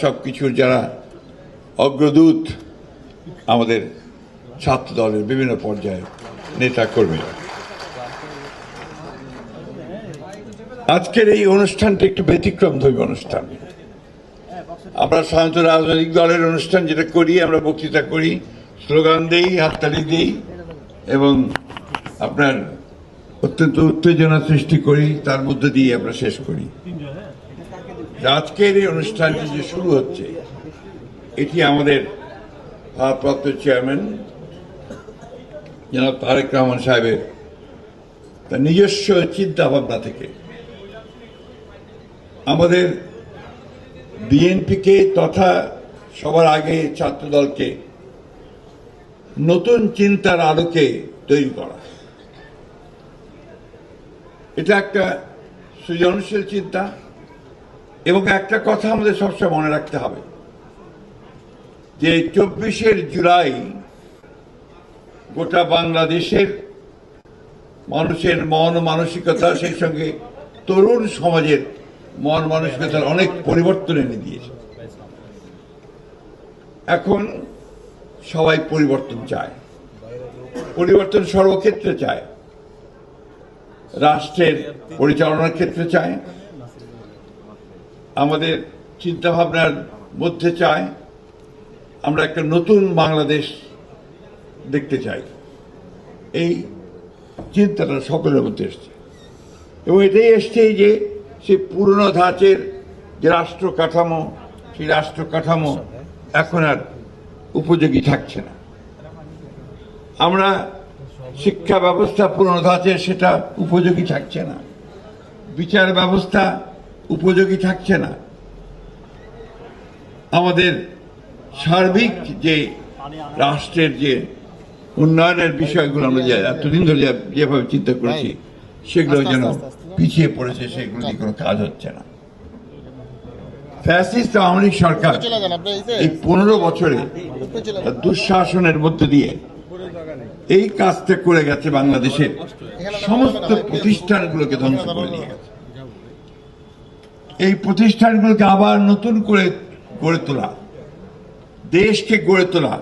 সবকিছুর যারা অগ্রদূত আমাদের ছাত্র দলের বিভিন্ন পর্যায়ে নেতা কর্মীরা। আজকের এই অনুষ্ঠানটা একটু ব্যতিক্রমধর্মী অনুষ্ঠান। আমরা সাধারণত রাজনৈতিক দলের অনুষ্ঠান যেটা করি, আমরা বক্তৃতা করি, স্লোগান দেই, হাততালি দিই এবং আপনার অত্যন্ত উত্তেজনা সৃষ্টি করি, তার মধ্য দিয়ে আমরা শেষ করি। আজকের এই অনুষ্ঠানটি যে শুরু হচ্ছে, এটি আমাদের ভারপ্রাপ্ত চেয়ারম্যান জনাব তারেক রহমান সাহেবের তার নিজস্ব চিন্তা ভাবনা থেকে আমাদের বিএনপিকে তথা সবার আগে ছাত্রদলকে নতুন চিন্তার আলোকে তৈরি করা। এটা একটা সৃজনশীল চিন্তা এবং একটা কথা আমাদের সবসময় মনে রাখতে হবে যে 24শে জুলাই গোটা বাংলাদেশের মানুষের মন মানসিকতা, সেই সঙ্গে তরুণ সমাজের মন মানসিকতার অনেক পরিবর্তন এনে দিয়েছে। এখন সবাই পরিবর্তন চায়, পরিবর্তন সর্বক্ষেত্রে চায়, রাষ্ট্রের পরিচালনার ক্ষেত্রে চায়, আমাদের চিন্তা ভাবনার মধ্যে চায় আমরা একটা নতুন বাংলাদেশ দেখতে চাই। এই চিন্তাটা সকলের মধ্যে এসছে এবং এটাই এসছে যে সেই পুরনো ধাঁচের যে রাষ্ট্র কাঠামো, সেই রাষ্ট্র কাঠামো এখন আর উপযোগী থাকছে না। আমরা শিক্ষা ব্যবস্থা পুরনো ধাঁচের, সেটা উপযোগী থাকছে না। বিচার ব্যবস্থা উপযোগী থাকছে না। আমাদের সার্বিক যে রাষ্ট্রের যে উন্নয়নের বিষয়গুলো আমরা এতদিন ধরে যেভাবে চিন্তা করেছি, সেগুলো যেন পিছিয়ে পড়েছে, সেগুলো নিয়ে কোনো কাজ হচ্ছে না। ফ্যাসিস্ট আওয়ামী লীগ সরকার এই 15 বছরে দুঃশাসনের মধ্য দিয়ে এই কাজটা করে গেছে, বাংলাদেশের সমস্ত প্রতিষ্ঠানগুলোকে ধ্বংস করে দিয়ে গেছে। এই প্রতিষ্ঠানগুলোকে আবার নতুন করে গড়ে তোলা, দেশকে গড়ে তোলা